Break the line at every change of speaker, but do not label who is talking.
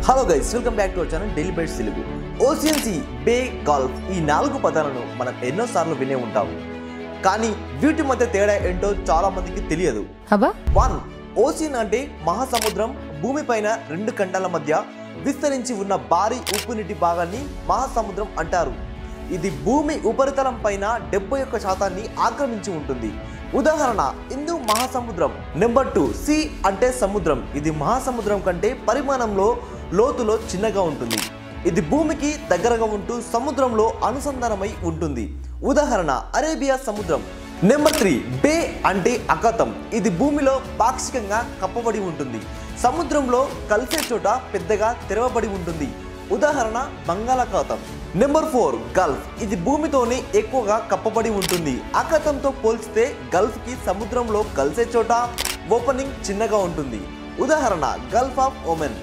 Hello guys, welcome back to our channel daily bytes Telugu. Ocean sea, bay, gulf ఈ 4 పదాలను మనం ఎన్నోసార్లు వినే ఉంటాం. కానీ వీటి మధ్య తేడా ఏంటో చాలా మందికి తెలియదు. 1. ఓషియన్ అంటే మహాసముద్రం. భూమిపైన 2 ఖండాల మధ్య విస్తరించి ఉన్న భారీ ఉప్పు నీటి భాగాన్ని మహాసముద్రం అంటారు. ఇది భూమి ఉపరితలం పైన 71% ఆక్రమించి ఉంటుంది. ఉదాహరణ హిందూ మహాసముద్రం. నెంబర్ 2, సీ అంటే సముద్రం. ఇది మహాసముద్రం కంటే పరిమాణంలో లోతులో చిన్నగా ఉంటుంది. ఇది భూమికి దగ్గరగా ఉంటూ సముద్రంలో అనుసంధానమై ఉంటుంది. ఉదాహరణ అరేబియా సముద్రం. నెంబర్ 3, బే అంటే అఖాతం. ఇది భూమిలో పాక్షికంగా కప్పబడి ఉంటుంది. సముద్రంలో కలిసే చోట పెద్దగా తెరవబడి ఉంటుంది. ఉదాహరణ బంగాళాఖాతం. Number 4, Gulf. ఇది భూమితోనే ఎక్కువగా కప్పబడి ఉంటుంది. అఖాతంతో పోల్చితే గల్ఫ్కి సముద్రంలో కలిసే చోట ఓపెనింగ్ చిన్నగా ఉంటుంది. ఉదాహరణ గల్ఫ్ ఆఫ్ ఒమెన్.